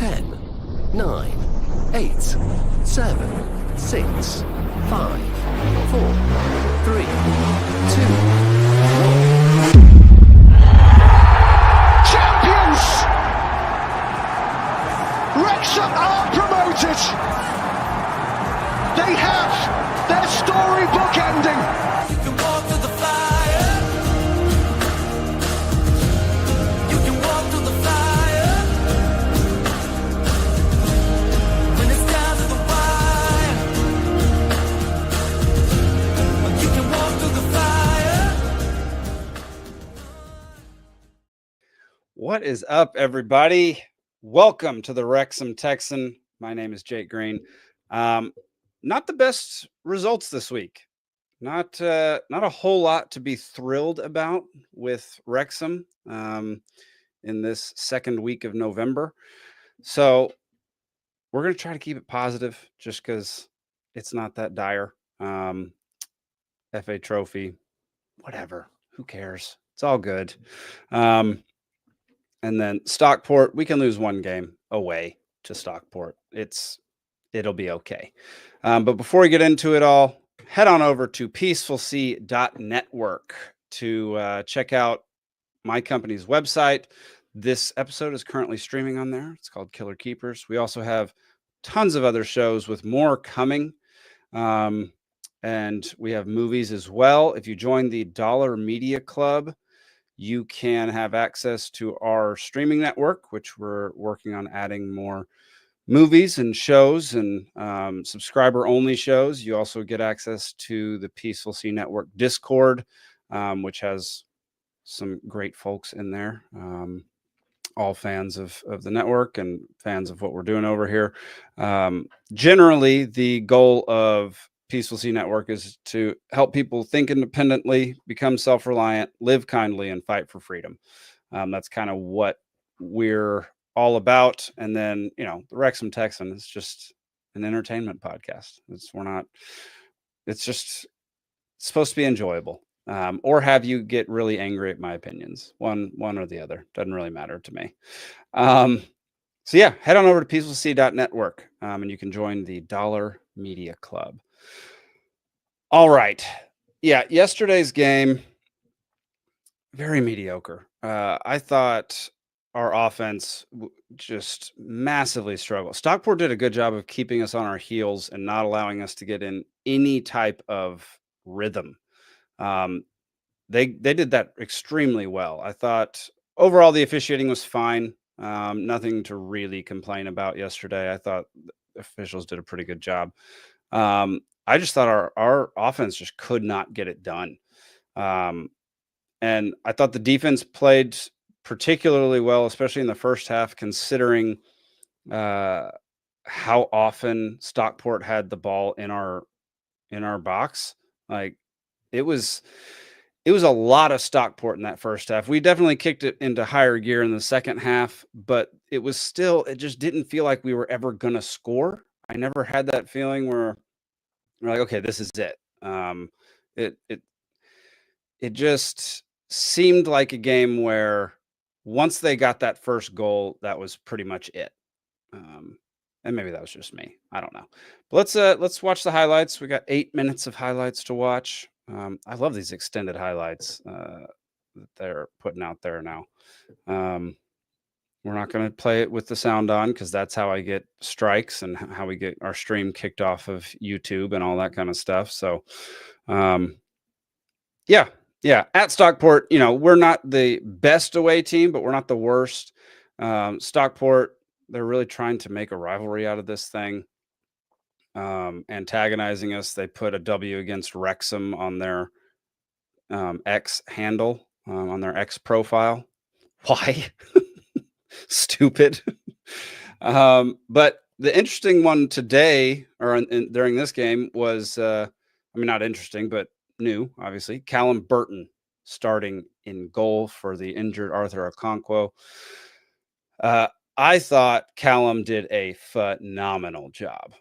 10, 9, 8, 7, 6, 5, 4, 3, 2, 1. Champions! Wrexham are promoted! They have their storybook ending! You can walk through the fire. You can walk through the fire. When it's down to the wire. You can walk through the fire. What is up, everybody? Welcome to the Wrexham Texan. My name is Jake Green. Not the best results this week. Not a whole lot to be thrilled about with Wrexham in this second week of November. So we're going to try to keep it positive just because it's not that dire. FA Trophy, whatever. Who cares? It's all good. And then Stockport, we can lose one game away to Stockport. It'll be okay. But before we get into it all, head on over to PeacefulSea.network to check out my company's website. This episode is currently streaming on there. It's called Killer Keepers. We also have tons of other shows with more coming. And we have movies as well. If you join the Dollar Media Club, you can have access to our streaming network, which we're working on adding more movies and shows and subscriber-only shows. You also get access to the Peaceful Sea Network Discord, which has some great folks in there, all fans of the network and fans of what we're doing over here. Generally, the goal of Peaceful Sea Network is to help people think independently, become self-reliant, live kindly, and fight for freedom. That's kind of what we're all about. And then, the Wrexham Texan is just an entertainment podcast. It's just supposed to be enjoyable, or have you get really angry at my opinions. One or the other. Doesn't really matter to me. So yeah, head on over to PeacefulSea.network, and you can join the Dollar Media Club. All right. Yeah, yesterday's game, very mediocre. I thought our offense just massively struggled. Stockport did a good job of keeping us on our heels and not allowing us to get in any type of rhythm. They did that extremely well. I thought overall the officiating was fine. Nothing to really complain about yesterday. I thought the officials did a pretty good job. I just thought our offense just could not get it done. And I thought the defense played particularly well, especially in the first half, considering how often Stockport had the ball in our box. Like it was a lot of Stockport in that first half. We definitely kicked it into higher gear in the second half, but it just didn't feel like we were ever going to score. I never had that feeling where we're like, okay, this is it. It just seemed like a game where once they got that first goal, that was pretty much it. And maybe that was just me. I don't know. But let's watch the highlights. We got 8 minutes of highlights to watch. I love these extended highlights that they're putting out there now. We're not going to play it with the sound on because that's how I get strikes and how we get our stream kicked off of YouTube and all that kind of stuff. So, yeah. At Stockport, we're not the best away team, but we're not the worst. Stockport, they're really trying to make a rivalry out of this thing, antagonizing us. They put a W against Wrexham on their X handle, on their X profile. Why? Stupid. But the interesting one today, or during this game, was not interesting, but new, obviously. Callum Burton starting in goal for the injured Arthur Okonkwo. I thought Callum did a phenomenal job.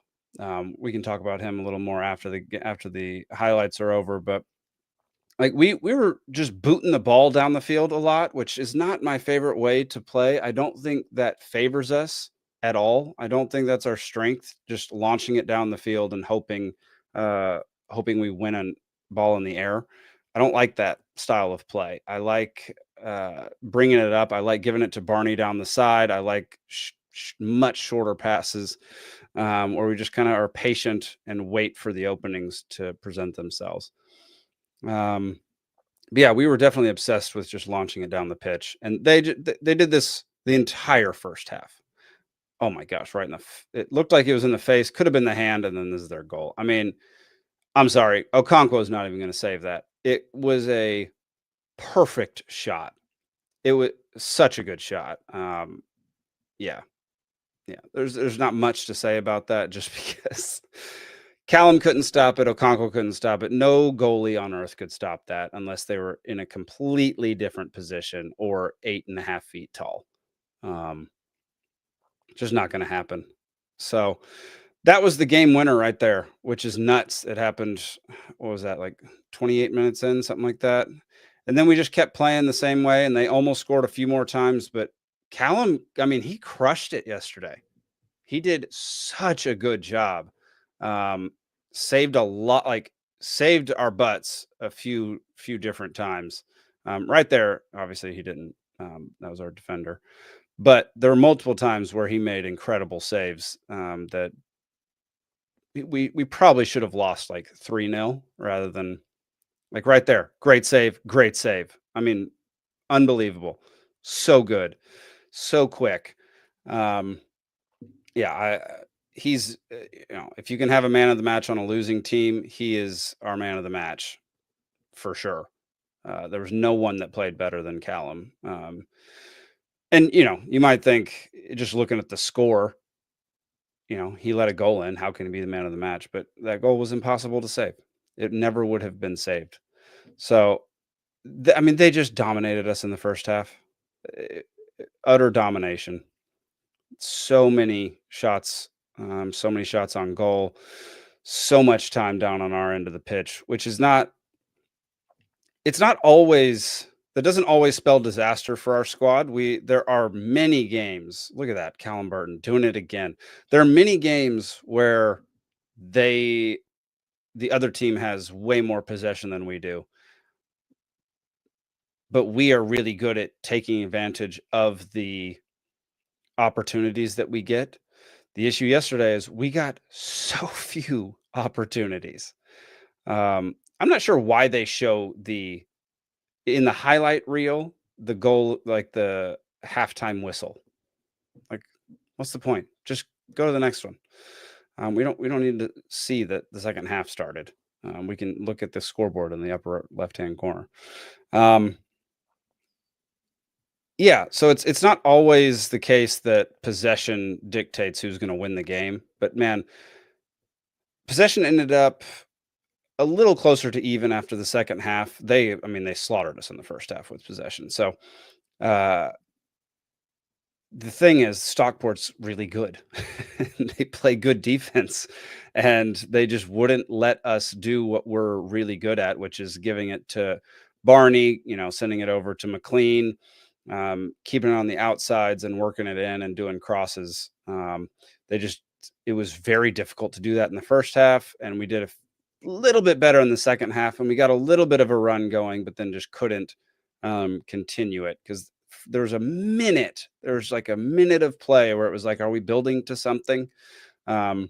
We can talk about him a little more after the highlights are over, but like we were just booting the ball down the field a lot, which is not my favorite way to play. I don't think that favors us at all. I don't think that's our strength, just launching it down the field and hoping we win a ball in the air. I don't like that style of play. I like bringing it up. I like giving it to Barney down the side. I like much shorter passes where we just kind of are patient and wait for the openings to present themselves. Yeah, we were definitely obsessed with just launching it down the pitch, and they did this the entire first half. Oh my gosh, right in it looked like it was in the face, could have been the hand, and then this is their goal. I mean, I'm sorry, Okonkwo is not even going to save that. It was a perfect shot. It was such a good shot. Yeah. There's not much to say about that, just because Callum couldn't stop it, Okonkwo couldn't stop it. No goalie on earth could stop that unless they were in a completely different position or 8.5 feet tall. Just not going to happen. So that was the game winner right there, which is nuts. It happened, what was that, like 28 minutes in, something like that. And then we just kept playing the same way, and they almost scored a few more times. But Callum, I mean, he crushed it yesterday. He did such a good job. Saved a lot, like saved our butts a few different times. Right there, obviously he didn't. That was our defender. But there were multiple times where he made incredible saves that we probably should have lost like 3-0 rather than like right there. Great save. I mean, unbelievable. So good. So quick. He's, if you can have a man of the match on a losing team, he is our man of the match for sure. There was no one that played better than Callum. And, you might think, just looking at the score, he let a goal in. How can he be the man of the match? But that goal was impossible to save. It never would have been saved. So, they just dominated us in the first half. Utter domination. So many shots on goal. So much time down on our end of the pitch, which is it's not always, that doesn't always spell disaster for our squad. There are many games. Look at that, Callum Burton doing it again. There are many games where the other team has way more possession than we do, but we are really good at taking advantage of the opportunities that we get. The issue yesterday is we got so few opportunities. I'm not sure why they show in the highlight reel, the goal, like the halftime whistle. Like, what's the point? Just go to the next one. We don't need to see that the second half started. We can look at the scoreboard in the upper left-hand corner. Yeah, so it's not always the case that possession dictates who's going to win the game, but man, possession ended up a little closer to even after the second half. They slaughtered us in the first half with possession. So the thing is, Stockport's really good. They play good defense, and they just wouldn't let us do what we're really good at, which is giving it to Barney, sending it over to McLean, keeping it on the outsides and working it in and doing crosses. It was very difficult to do that in the first half, and we did a little bit better in the second half, and we got a little bit of a run going, but then just couldn't continue it because there's like a minute of play where it was like, are we building to something? And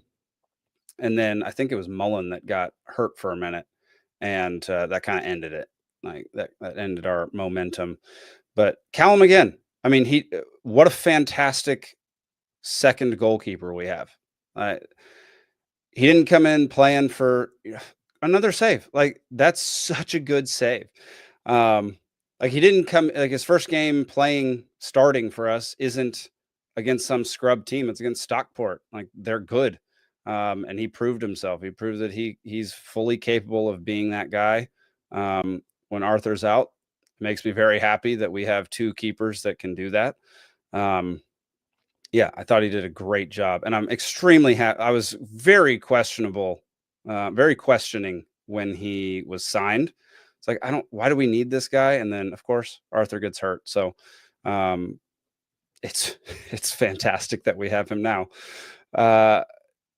then I think it was Mullen that got hurt for a minute, and that kind of ended it. Like that ended our momentum. But Callum again, what a fantastic second goalkeeper we have. He didn't come in playing for another save. Like, that's such a good save. He didn't come, like, his first game starting for us isn't against some scrub team. It's against Stockport. Like, they're good. And he proved himself. He proved that he's fully capable of being that guy. When Arthur's out, it makes me very happy that we have two keepers that can do that. Yeah, I thought he did a great job, and I'm extremely happy. I was very questioning when he was signed. It's like, why do we need this guy? And then of course Arthur gets hurt. So, it's fantastic that we have him now.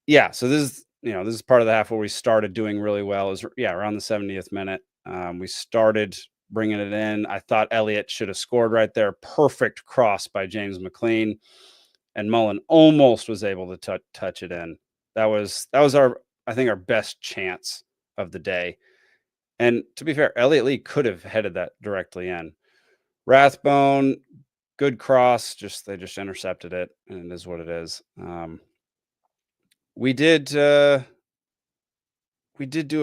Yeah, so this is part of the half where we started doing really well. Is around the 70th minute. We started bringing it in. I thought Elliott should have scored right there. Perfect cross by James McLean, and Mullen almost was able to touch it in. That was our best chance of the day. And to be fair, Elliott Lee could have headed that directly in. Rathbone, good cross. They just intercepted it, and it is what it is. We did do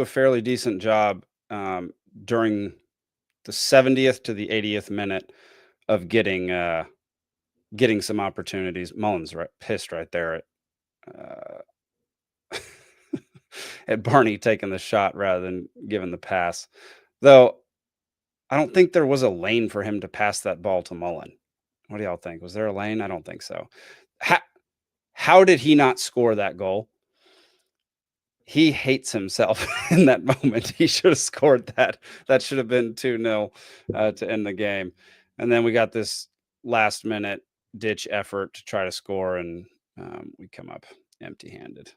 a fairly decent job during the 70th to the 80th minute of getting some opportunities. Mullen's pissed right there at Barney taking the shot rather than giving the pass. Though I don't think there was a lane for him to pass that ball to Mullen. What do y'all think? Was there a lane? I don't think so. How did he not score that goal? He hates himself in that moment. He should have scored that. That should have been 2-0 to end the game. And then we got this last minute ditch effort to try to score, and we come up empty-handed.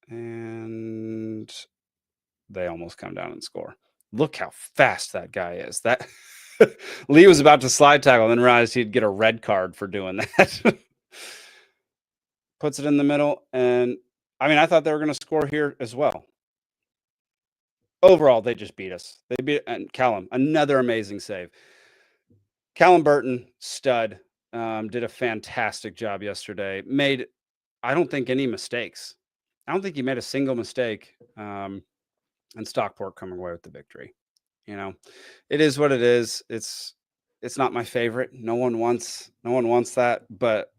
And they almost come down and score. Look how fast that guy is. That Lee was about to slide tackle and then realized he'd get a red card for doing that. Puts it in the middle, and I thought they were going to score here as well. Overall, they just beat us. They beat, and Callum, another amazing save. Callum Burton, stud, did a fantastic job yesterday. Made, I don't think, any mistakes. I don't think he made a single mistake. And Stockport coming away with the victory. It is what it is. It's not my favorite. No one wants that, but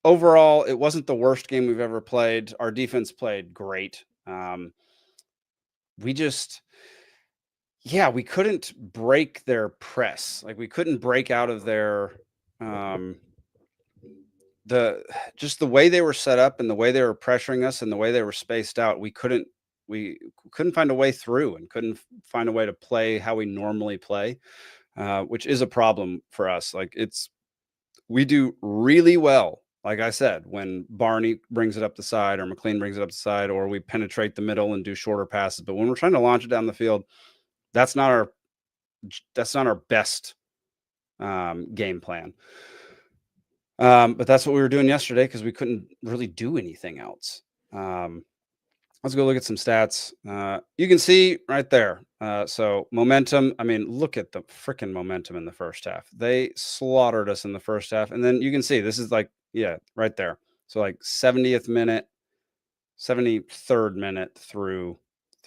overall, it wasn't the worst game we've ever played. Our defense played great. We couldn't break their press. Like, we couldn't break out of their the way they were set up and the way they were pressuring us and the way they were spaced out. We couldn't find a way through and couldn't find a way to play how we normally play, which is a problem for us. Like, we do really well, like I said, when Barney brings it up the side or McLean brings it up the side, or we penetrate the middle and do shorter passes. But when we're trying to launch it down the field, that's not our best game plan. But that's what we were doing yesterday because we couldn't really do anything else. Let's go look at some stats. You can see right there. So momentum, look at the freaking momentum in the first half. They slaughtered us in the first half. And then you can see this is right there. So like 70th minute, 73rd minute through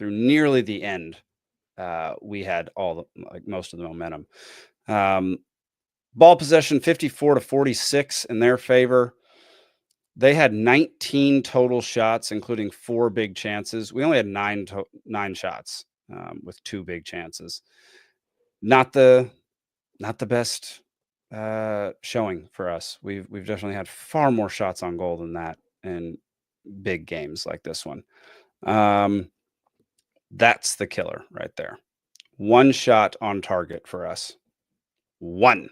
nearly the end. We had most of the momentum. Ball possession 54-46 in their favor. They had 19 total shots, including 4 big chances. We only had 9 shots with 2 big chances. Not the best showing for us. We've definitely had far more shots on goal than that in big games like this one. That's the killer right there. 1 shot on target for us. 1.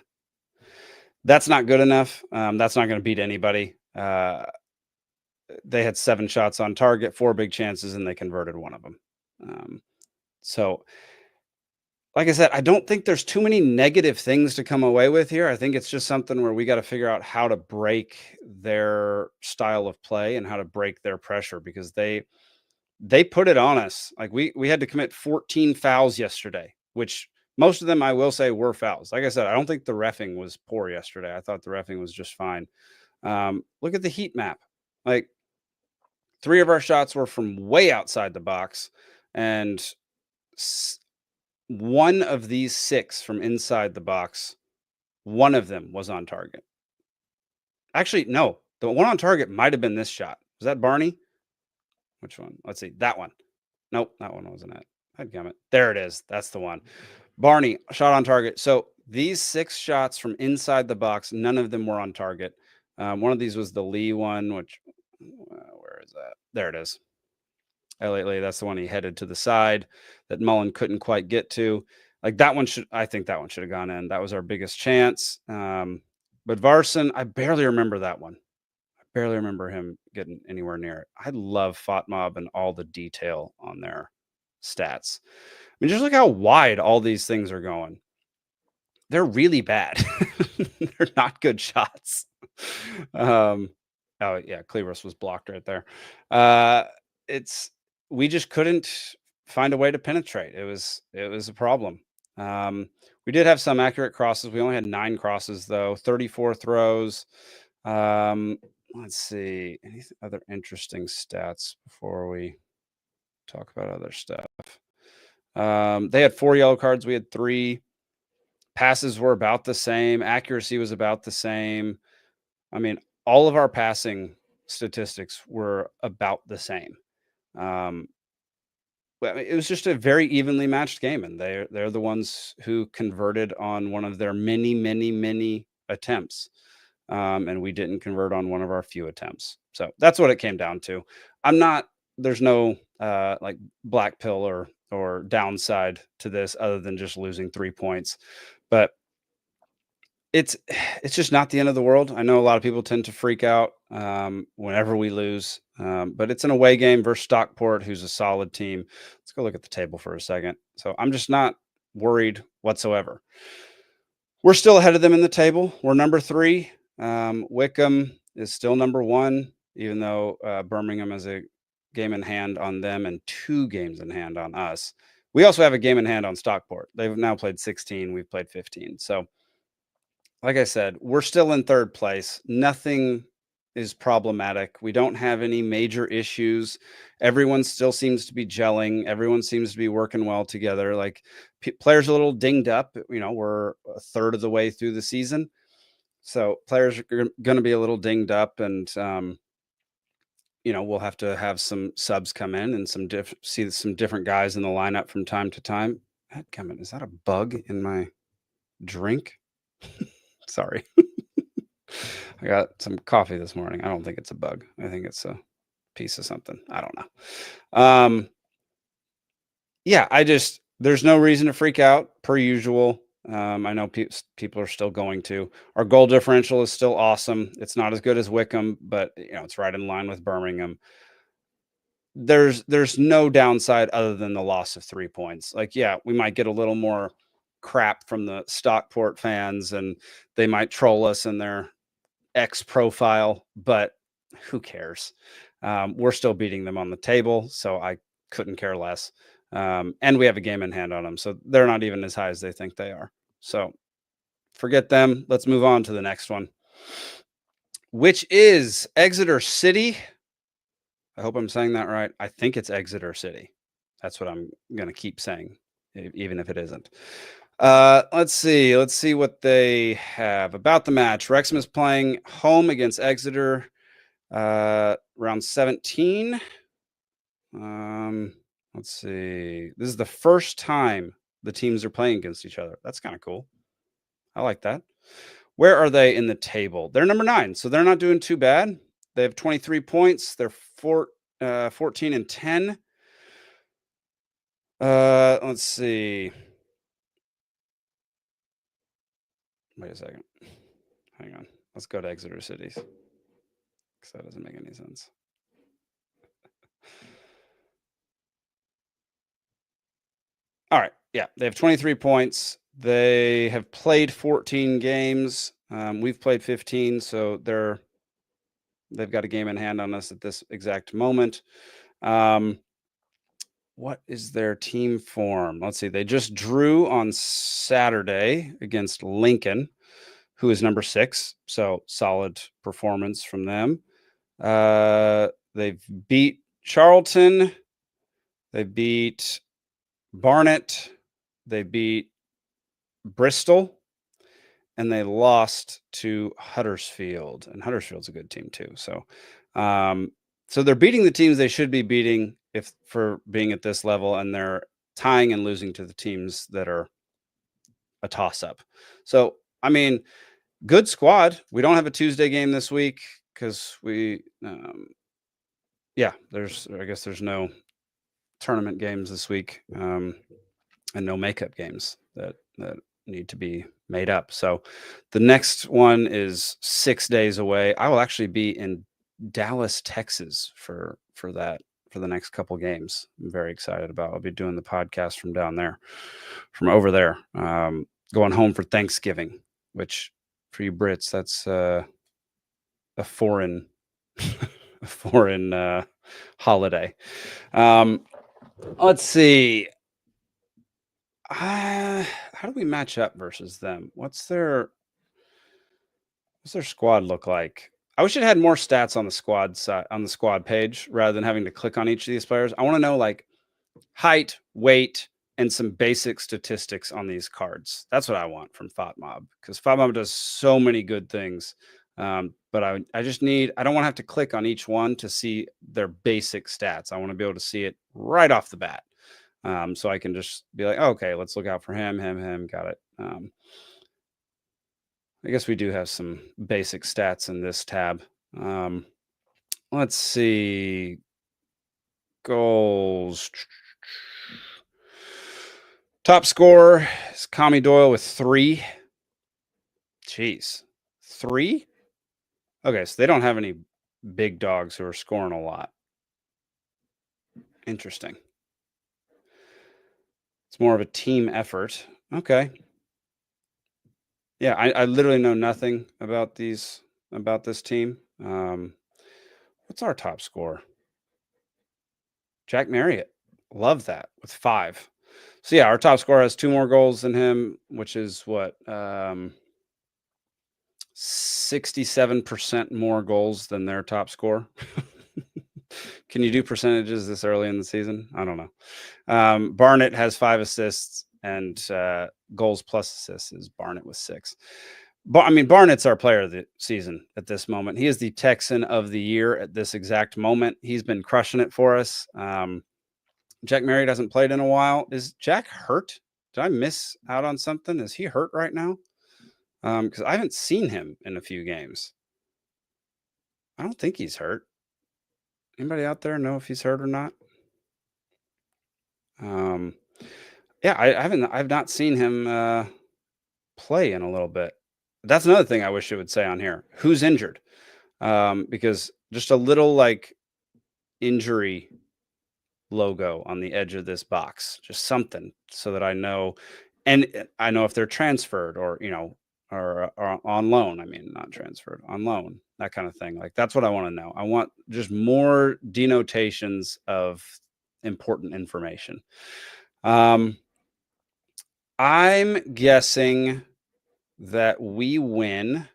That's not good enough. That's not going to beat anybody. They had 7 shots on target, 4 big chances, and they converted 1 of them. So, like I said, I don't think there's too many negative things to come away with here. I think it's just something where we got to figure out how to break their style of play and how to break their pressure, because they put it on us. Like, we had to commit 14 fouls yesterday, which most of them, I will say, were fouls. Like I said, I don't think the reffing was poor yesterday. I thought the reffing was just fine. Look at the heat map. Like, 3 of our shots were from way outside the box, and 1 of these 6 from inside the box, 1 of them was on target. Actually, no, the one on target might have been this shot. Was that Barney? Which one? Let's see. That one. Nope, that one wasn't it. Dadgummit. There it is. That's the one. Barney, shot on target. So these 6 shots from inside the box, none of them were on target. One of these was the Lee one, which, where is that? There it is. Elliott Lee, that's the one he headed to the side that Mullen couldn't quite get to. Like, that one I think that one should have gone in. That was our biggest chance. But Varson, I barely remember that one. I barely remember him getting anywhere near it. I love FOTMob and all the detail on their stats. I mean, just look how wide all these things are going. They're really bad. They're not good shots. Oh yeah, Cleaver's was blocked right there. We just couldn't find a way to penetrate. It was a problem. We did have some accurate crosses. We only had 9 crosses though, 34 throws. Let's see, any other interesting stats before we talk about other stuff. They had 4 yellow cards. We had 3. Passes were about the same. Accuracy was about the same. I mean, all of our passing statistics were about the same. It was just a very evenly matched game, and they're the ones who converted on one of their many attempts, and we didn't convert on one of our few attempts. So that's what it came down to. There's no like black pill or downside to this other than just losing 3 points. But it's just not the end of the world. I know a lot of people tend to freak out whenever we lose, but it's an away game versus Stockport, who's a solid team. Let's go look at the table for a second. So I'm just not worried whatsoever. We're still ahead of them in the table. We're number 3. Wickham is still number 1, even though Birmingham has a game in hand on them and 2 games in hand on us. We also have a game in hand on Stockport. They've now played 16. We've played 15. So like I said, we're still in 3rd place. Nothing is problematic. We don't have any major issues. Everyone still seems to be gelling. Everyone seems to be working well together. Like players are a little dinged up. You know, we're a third of the way through the season. So players are going to be a little dinged up, and you know, we'll have to have some subs come in and see some different guys in the lineup from time to time. Headgummit, is that a bug in my drink? Sorry. I got some coffee this morning. I don't think it's a bug. I think it's a piece of something. I don't know. Yeah, there's no reason to freak out per usual. I know people are still going to. Our goal differential is still awesome. It's not as good as Wickham, but you know, it's right in line with Birmingham. There's no downside other than the loss of 3 points. Like, yeah, we might get a little more crap from the Stockport fans, and they might troll us in their X profile, but who cares? We're still beating them on the table, so I couldn't care less. And we have a game in hand on them, so they're not even as high as they think they are. So forget them. Let's move on to the next one, which is Exeter City. I hope I'm saying that right. I think it's Exeter City. That's what I'm going to keep saying, even if it isn't. Let's see what they have about the match. Wrexham is playing home against Exeter, round 17. Let's see. This is the first time the teams are playing against each other. That's kind of cool. I like that. Where are they in the table? They're number 9, so they're not doing too bad. They have 23 points. They're 14 and 10. Let's see. Wait a second. Hang on. Let's go to Exeter City, because that doesn't make any sense. All right. Yeah, they have 23 points. They have played 14 games. We've played 15, so they've got a game in hand on us at this exact moment. What is their team form? Let's see. They just drew on Saturday against Lincoln, who is number 6. So solid performance from them. They've beat Charlton. They beat Barnet. They beat Bristol. And they lost to Huddersfield. And Huddersfield's a good team too. So they're beating the teams they should be beating for being at this level, and they're tying and losing to the teams that are a toss-up. So, I mean, good squad. We don't have a Tuesday game this week because I guess there's no tournament games this week, and no makeup games that need to be made up. So the next one is 6 days away. I will actually be in Dallas, Texas for the next couple games. I'm very excited about. I'll be doing the podcast from down there, from over there. Going home for Thanksgiving, which for you Brits, that's a foreign a foreign holiday. Let's see. How do we match up versus them? What's their squad look like? I wish it had more stats on the squad side, on the squad page, rather than having to click on each of these players. I want to know like height, weight, and some basic statistics on these cards. That's what I want from FOTMob, because FOTMob does so many good things. But I just need, I don't want to have to click on each one to see their basic stats. I want to be able to see it right off the bat. So I can just be like, oh, okay, let's look out for him. Got it. I guess we do have some basic stats in this tab. Let's see. Goals. Top scorer is Kami Doyle with 3. Jeez. 3? Okay, so they don't have any big dogs who are scoring a lot. Interesting. It's more of a team effort. Okay. Yeah, I literally know nothing about this team. What's our top scorer? Jack Marriott. Love that, with 5. So yeah, our top scorer has 2 more goals than him, which is what, 67% more goals than their top scorer. Can you do percentages this early in the season? I don't know. Barnett has 5 assists, and goals plus assists is Barnett with 6. Barnett's our player of the season at this moment. He is the Texan of the year at this exact moment. He's been crushing it for us. Jack Marriott hasn't played in a while. Is Jack hurt? Did I miss out on something? Is he hurt right now? Because I haven't seen him in a few games. I don't think he's hurt. Anybody out there know if he's hurt or not? Yeah, I've not seen him play in a little bit. That's another thing I wish it would say on here. Who's injured? Because just a little like injury logo on the edge of this box, just something so that I know, and I know if they're transferred or, or on loan. I mean, not transferred, on loan, that kind of thing. Like, that's what I want to know. I want just more denotations of important information. I'm guessing that we win.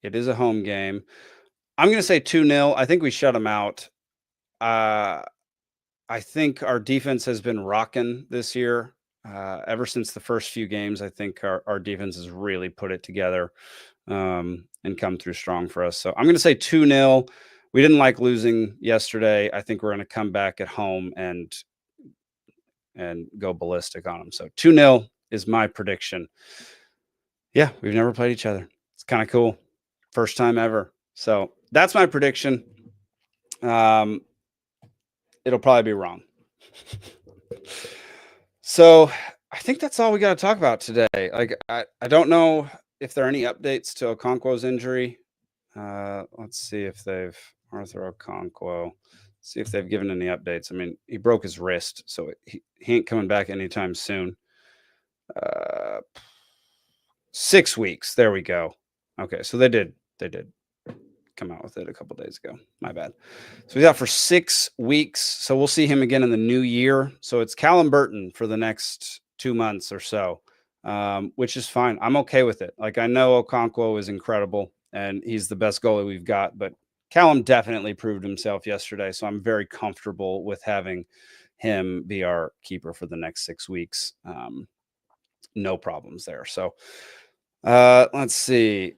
It is a home game. I'm going to say 2-0. I think we shut them out. I think our defense has been rocking this year. Ever since the first few games, I think our defense has really put it together and come through strong for us. So I'm going to say 2-0. We didn't like losing yesterday. I think we're going to come back at home and go ballistic on them. So 2-0 is my prediction. Yeah, we've never played each other. It's kind of cool. First time ever. So that's my prediction. It'll probably be wrong. So I think that's all we got to talk about today. Like, I don't know if there are any updates to Okonkwo's injury. Let's see if Arthur Okonkwo, see if they've given any updates. I mean, he broke his wrist, so he ain't coming back anytime soon. 6 weeks. There we go. Okay, so they did come out with it a couple days ago. My bad. So he's out for 6 weeks. So we'll see him again in the new year. So it's Callum Burton for the next 2 months or so, which is fine. I'm okay with it. Like, I know Okonkwo is incredible and he's the best goalie we've got, but Callum definitely proved himself yesterday. So I'm very comfortable with having him be our keeper for the next 6 weeks. No problems there. So let's see.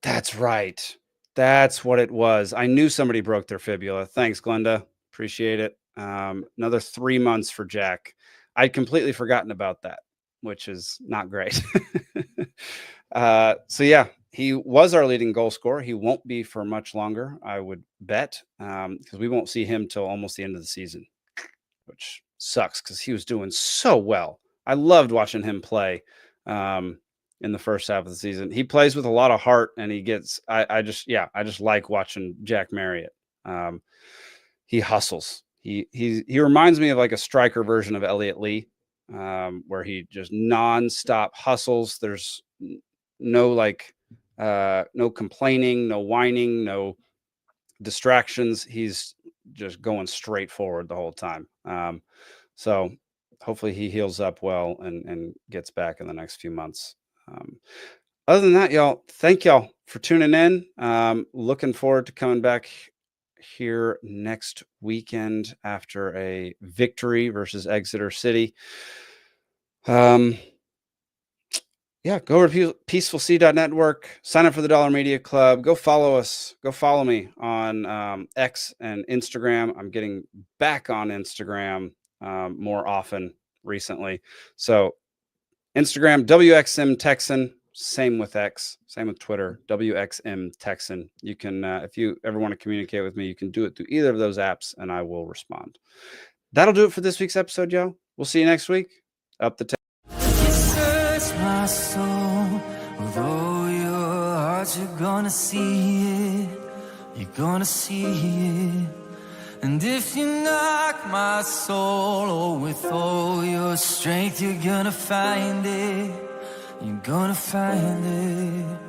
That's right. That's what it was. I knew somebody broke their fibula. Thanks, Glenda. Appreciate it. Another 3 months for Jack. I'd completely forgotten about that, which is not great. So yeah, he was our leading goal scorer. He won't be for much longer, I would bet, because we won't see him till almost the end of the season, which sucks because he was doing so well. I loved watching him play. in the first half of the season. He plays with a lot of heart, and he gets. I just like watching Jack Marriott. He hustles. He reminds me of like a striker version of Elliot Lee, where he just nonstop hustles. There's no no complaining, no whining, no distractions. He's just going straight forward the whole time. So hopefully he heals up well and gets back in the next few months. Other than that, y'all, thank y'all for tuning in. Looking forward to coming back here next weekend after a victory versus Exeter City. Yeah, go over to PeacefulSea.network, sign up for the Dollar Media Club, go follow us, go follow me on X and Instagram. I'm getting back on Instagram more often recently. So Instagram, WXMTexan, same with X, same with Twitter, WXMTexan. You can, if you ever want to communicate with me, you can do it through either of those apps and I will respond. That'll do it for this week's episode, y'all. We'll see you next week. Up the my soul, with all your heart, you're gonna see it, you're gonna see it. And if you knock my soul, oh, with all your strength, you're gonna find it, you're gonna find it.